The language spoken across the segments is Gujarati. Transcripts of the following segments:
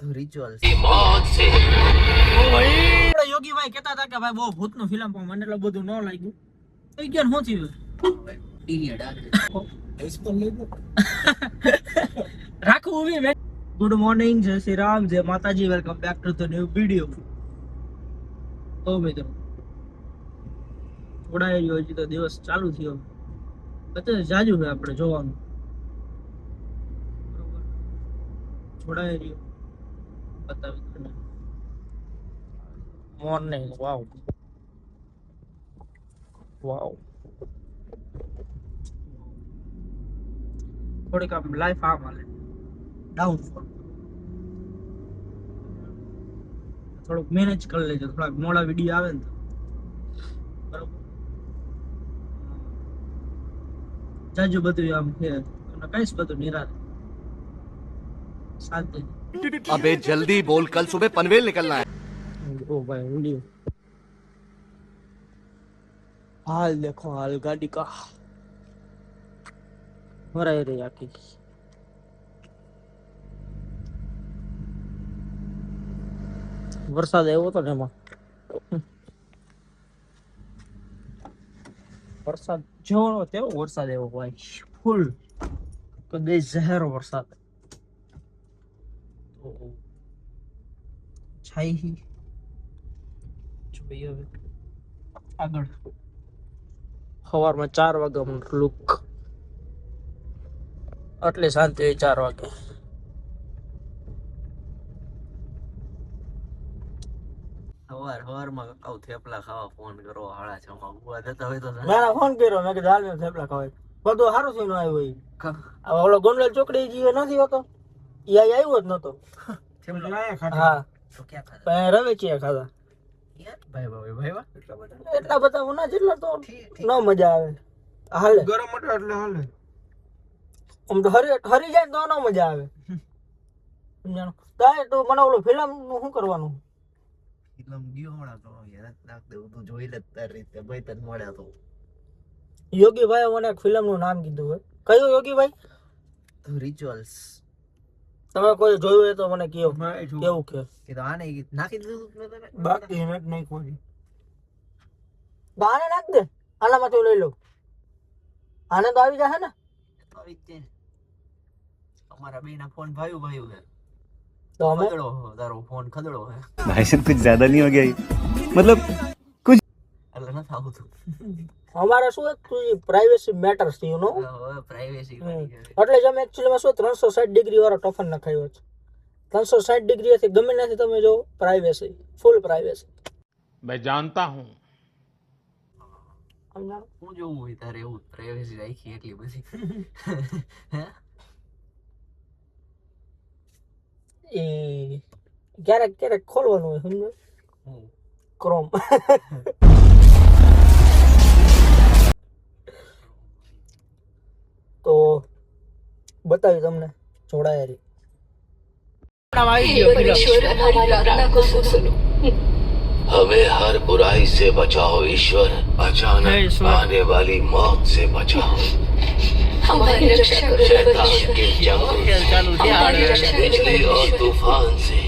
રિચ્યુઅલ્સ યોગી ભાઈ કહેતા હતા કે ભાઈ બહુ ભૂતનું ફિલ્મ પણ મને એટલું બધું ન લાગ્યું. તો ક્યાં શું થયું? રાખવું ઉભી મેં. ગુડ મોર્નિંગ, જય શ્રી રામ, જય માતાજી, welcome back to the new video. તો મિત્રો થોડા હજી તો દિવસ ચાલુ થયો, અત્યારે જાજુ છે આપણે જોવાનું. બરોબર, થોડા રહ્યો બતાવી તમને. મોર્નિંગ, વાવ વાવ. થોડીક આમ લાઈફ આમ હાલે ડાઉનફોલ. થોડુંક મેનેજ કરી લેજો, થોડાક મોડા વિડીયો આવે ને તો બરોબર. જાજુ બધું આમ છે તમને કઈશ બધું નિરાશ શાંતિ. अबे जल्दी बोल, कल सुबह पनवेल निकलना है. ओ भाई विडियो हाल देखो, हाल गाड़ी का हो रहा है रे आखिर. વરસાદ આવ્યો તો ને એમાં વરસાદ જેવો તેવો વરસાદ આવ્યો ભાઈ, ફૂલ કદે ઝહેરો વરસાદ. તો છાઈ જોઈએ હવે આગળ. સવારમાં 4 વાગ્યાનું લુક, આટલી શાંતિ હોય 4 વાગે. સવારમાં કાઉ થેપલા ખાવા ફોન કરો 6:30 ઉભા થતા હોય તો મેં ફોન કર્યો, મેં કીધું હાલ ને થેપલા ખાવા. બધું સારું થઈને આવ્યું હોય. ઓલો ગોંડલ ચોકડી જે નથી હોતો ઈ આવ્યો જ નતો. થેપલા આયા ખાધા. હા તો ક્યાં ખાધા? રવેચિયા ખાધા. ભાઈ એટલા બધા ઉના જેટલા તો ન મજા આવે. હાલે ગરમ મટર એટલે હાલે. આમ તો હરી જાય તો ન મજા આવે. સમજાણો? તાય તો મને ઓલો ફિલ્મ નું શું કરવાનું? ફિલ્મ ગયો હમણાં તો યાદ નાખ દેવું તું જોઈ લે તારી રીતે ભાઈ તને મળ્યા તો. યોગી ભાઈ મને એક ફિલ્મ નું નામ કીધું હોય. કયું યોગી ભાઈ? રિચ્યુઅલ્સ. તમે કોઈ જોયું હોય તો મને કયો. કેવું કે તો આને નાખી દીધું મેં તને. બાકી એને નહીં કોઈ. આને નાખ દે, આનામાંથી લઈ લો. આને તો આવી જશે ને. તો આવી જ છે. અમારા બેના ફોન ભાઈ છે. તો અમે ખદડો તારો ફોન ખદડો હે. भाई साहब कुछ ज्यादा नहीं हो गया ये? मतलब कुछ એટલે ન થાવું તું. અમારે શું પ્રાઇવેસી મેટર્સ છે યુ નો. હવે પ્રાઇવેસી એટલે જ અમે એક્ચ્યુઅલી શું 360 ડિગ્રી વાળો ટોફન નખાયો છે. 360 ડિગ્રી થી ગમે ત્યાંથી તમે જો પ્રાઇવેસી, ફૂલ પ્રાઇવેસી. मैं जानता हूँ. હું જોવું હોય તારે એવું પ્રાઇવેસી રાખી એટલી બધી. એ ક્યારેક ક્યારેક ખોલવાનું હોય સમજો. ક્રોમ તો બતાવી તમને જોડાયેલી. हमें हर बुराई से बचाओ ईश्वर, अचानक आने वाली मौत से बचाओ. हमारी रक्षा करो शैतान के जंगल, बिजली और तूफान से,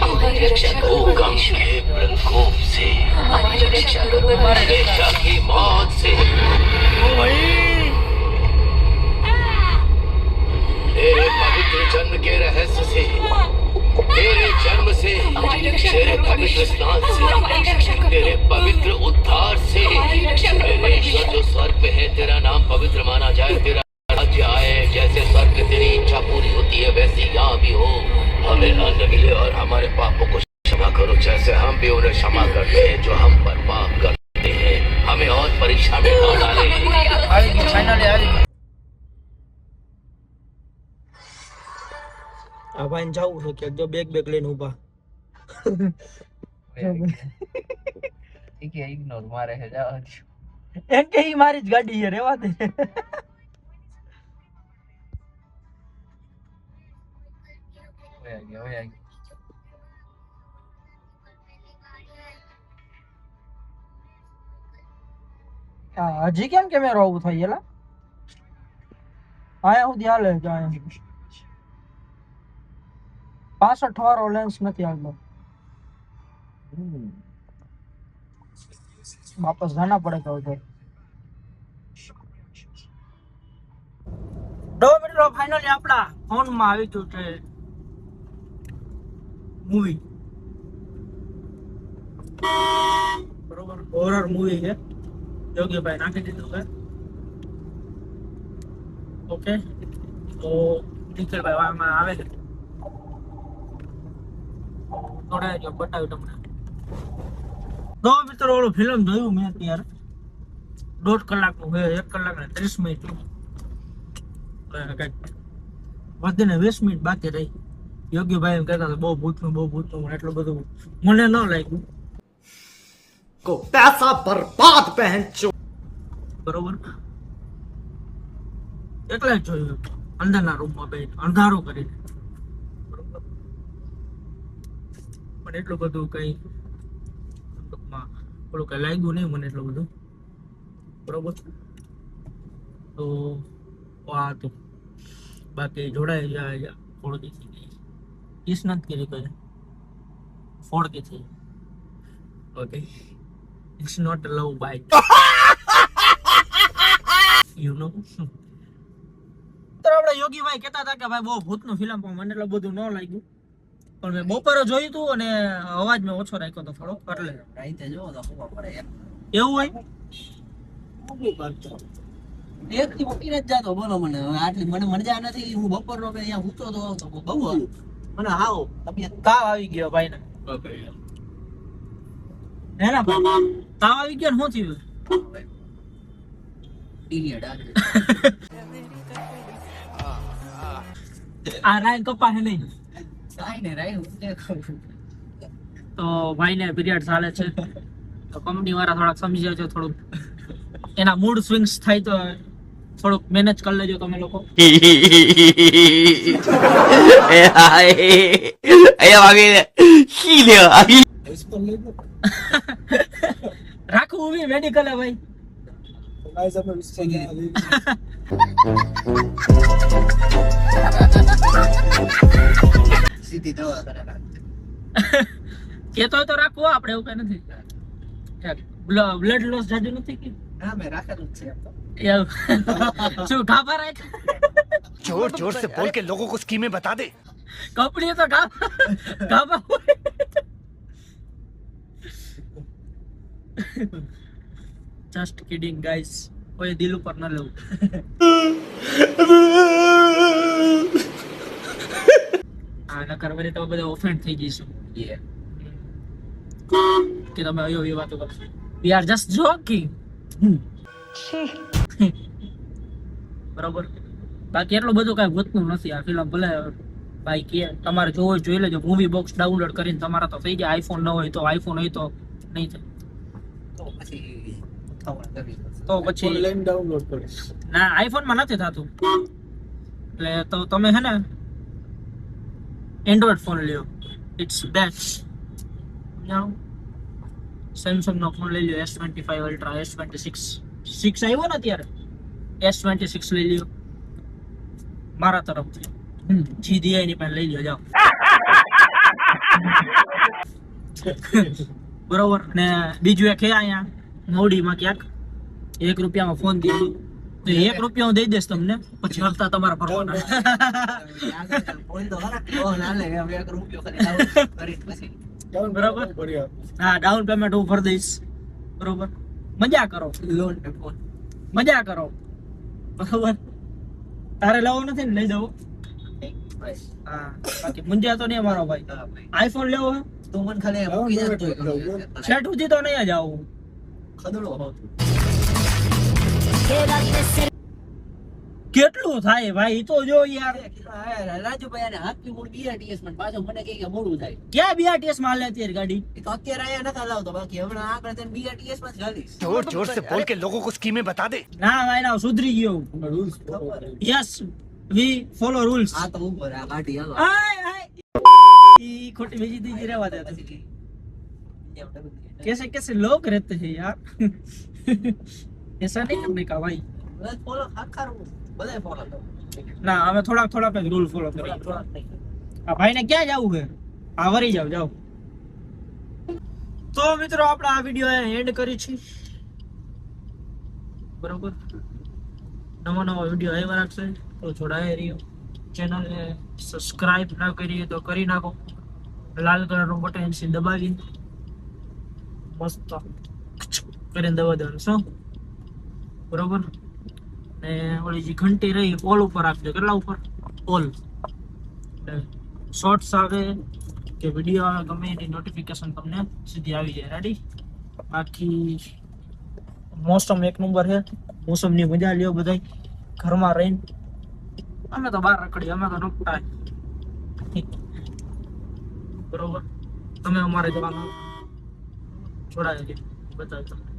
हमारी रक्षा करो भूकंप के प्रकोप से, हमारी रक्षा करो हमेशा की मौत से. तेरे पवित्र जन्म के रहस्य से, तेरे जन्म से, तेरे पवित्र स्नान से, तेरे पवित्र उद्धार से, मेरे ईश्वर जो स्वर्ग पे है तेरा नाम पवित्र माना जाए, तेरा राज्य आए, जैसे स्वर्ग तेरी इच्छा पूरी होती है वैसे यहाँ भी हो. हमें अन्न मिले और हमारे पापों को क्षमा करो जैसे हम भी उन्हें क्षमा करते हैं जो हम पर पाप करते हैं. हमें और परीक्षा में न डाले. આ ભાઈ જવું છે કે જો બેગ લઈને ઊભા. ઠીક છે, ઇગ્નોર મારે છે જવા દે. એમ કે ઈ મારી જ ગાડી છે, રેવા દે. ઓય હજી કેમ કેમેરો આવું થઈ એલા? આયા સુધી હાલે જાય. 65 વાળો લેન્સ નથી આવતો. वापस जाना पड़ेगा उधर. दो मिनट फाइनली આપણા ફોન માં આવી ગયું છે મૂવી. બરોબર, હોરર મૂવી છે. યોગીભાઈ નાખી દીધું છે. ઓકે, તો નિખિલભાઈ આમાં આવે છે. થોડા જો બતાવ્યું તમને. દો મિત્રો ઓલું ફિલ્મ જોયું મેં અત્યારે 1.5 કલાકનું છે, 1 કલાક ને 30 મિનિટ વધીને 20 મિનિટ બાકી રહી. યોગીભાઈ એમ કહેતા બહુ ભૂતનું એટલું બધું મને ન લાગ્યું. को पैसा बर्बाद पहन चो. બરોબર, એટલે જ જોયું અંદરના રૂમમાં બેઠ અંધારું કરીને. બરોબર, પણ એટલું બધું કઈ ટૂંકમાં થોડું કઈ લાગ્યું નહીં મને એટલું બધું. બરોબર, તો આ હતું. બાકી જોડાઈ જાય થોડું કિસ નથી કરી કોઈ ફોડ કે થઈ. Okay, it's not a love bite. You know. તો આપણે યોગીભાઈ કહેતા હતા કે ભાઈ બહુ ભૂતનું ફિલ્મ પણ મને એટલું બધું ન લાગ્યું. પણ મેં બપોરે જોયું હતું અને અવાજ મેં ઓછો રાખ્યો હતો થોડો, એટલે રાઈતે જો તો ખબર પડે યાર. એવું હોય. એક થી ઉઠીને જ જાતો બોલો મને હવે આટલી મને મજા નથી. હું બપોરનો કે અહીંયા ઊંચો તો બહુ હતું મને. હાવ તબિયત તાવ આવી ગયો ભાઈને. હે ના ભાઈ, તાવ આવી ગયો ને શું થયું? પીરિયડ આ રાઈન કપા હે નહીં કાઈ ને રાઈ તો ભાઈને પીરિયડ ચાલે છે. તો કંપની વાળા થોડાક સમજી જાજો, થોડુંક એના મૂડ સ્વિંગ્સ થાય તો થોડુંક મેનેજ કરી લેજો તમે લોકો. રાખવું બી મેડિકલ હે ભાઈ. સીધી દવા કરે કેતો હોય તો રાખવું, આપણે એવું કઈ નથી. બ્લડ લોસ જાજુ નથી કે હા મેં રાખેલું જ છે એમ તો. શું ગાભા રાખ जोर जोर से बोल के लोगों को स्कीमें बता दे. કપડી તો ગાભા જસ્ટ કિડિંગ ગાઈસ, કોઈ દિલ ઉપર ન લેવું. આ નકર વળી તો બધા ઓફેન્ડ થઈ જઈશું કે તમે અયો એ વાતો કરશો. We are just joking. બરોબર, બાકી એટલું બધું કઈ ભૂતનું નથી આ ફિલ્મ. ભલે ભાઈ કે તમારે જોવો જોઈ લેજો, મૂવી બોક્સ ડાઉનલોડ કરીને તમારા તો થઈ જાય. આઈફોન ન હોય તો, આઈફોન હોય તો નહીં થાય. તો પછી થવા કરી તો પછી ઓનલાઈન ડાઉનલોડ કરો. ના, આઈફોન માં નથી થતું. એટલે તો તમે હે ને એન્ડ્રોઈડ ફોન લ્યો, ઇટ્સ બેસ્ટ. સેમસંગ નો ફોન લઈ લ્યો, S25 અલ્ટ્રા, S26 6 આવ્યો ને અત્યારે, S26 લઈ લ્યો મારા તરફથી. GDI ની પણ લઈ લ્યો, જાઓ. બરોબર. ને બીજું એક હે અહીંયા મોડીમાં ક્યાંક 1 રૂપિયામાં ફોન દીધું તો 1 રૂપિયા હું દઈ દઈશ તમને, પછી હપ્તા તમારા ભરવાના. બોલ તો ખરા ઓ ના લે હવે 1 રૂપિયો ખાલી ડાઉન કરી પછી બરાબર. હા, ડાઉન પેમેન્ટ હું ભરી દઈશ. બરોબર, મજા કરો, લોન પે ફોન મજા કરો. બરોબર, તારે લેવો નથી ને લઈ દઉં. હા, બાકી મુંજા તો નહીં મારો ભાઈ. આઈફોન લેવો હે તો મન ખાલી મૂકી જતો શેઠ સુધી તો નહીં જ આવું. ખદડો હોત કેટલું થાય ભાઈ ઈ તો જો યાર. રાજુભાઈ આને હાથથી મૂળ BRTS માં પાછો મને કહે કે મોડું થાય. ક્યાં BRTS માં હાલે અત્યારે ગાડી? એ તો અત્યારે આયા નતા લાવતો, બાકી હમણાં આગળ તને BRTS માં જ ગાલીશ. जोर जोर से बोल के लोगों को स्कीमें बता दे. ના ભાઈ ના, સુધરી ગયો. યસ, વી ફોલો રૂલ્સ. આ તો ઉપર આ ગાડી હાલો આય ઈ ખોટી બીજી દીજી રહેવા દે. कैसे कैसे लोग रहते हैं यार. ऐसा नहीं करने का भाई. ફોલો આખા બધાય ફોલો કરો. ના, અમે થોડાક જ રૂલ ફોલો કરીએ. આ ભાઈને ક્યાં જવું છે? આ વરી જાવ. તો મિત્રો આપણે આ વિડીયો એન્ડ કરી છે. બરોબર, નવા વિડીયો આવ્યા રાખશે તો જોડાયા રહ્યો. ચેનલને સબસ્ક્રાઇબ ના કરી તો કરી નાખો. લાલ કલરનું બટન છે દબાવી મસ્ત કરીને દબા દેવાનું શું? બરોબર. ને ઓલી જે ઘંટી રહી ઓલ ઉપર રાખજો. કેટલા ઉપર? ઓલ. શોર્ટ્સ આવે કે વિડીયો આવે ગમે એની નોટિફિકેશન તમને સીધી આવી જાય. રેડી? બાકી મોસમ એક નંબર છે. મોસમની મજા લ્યો બધા ઘરમાં રહીને. અમે તો બહાર રખડીએ, અમે તો રખતા. બરોબર, તમે અમારે જવાનું જોડાય બતાવ્યું તમને.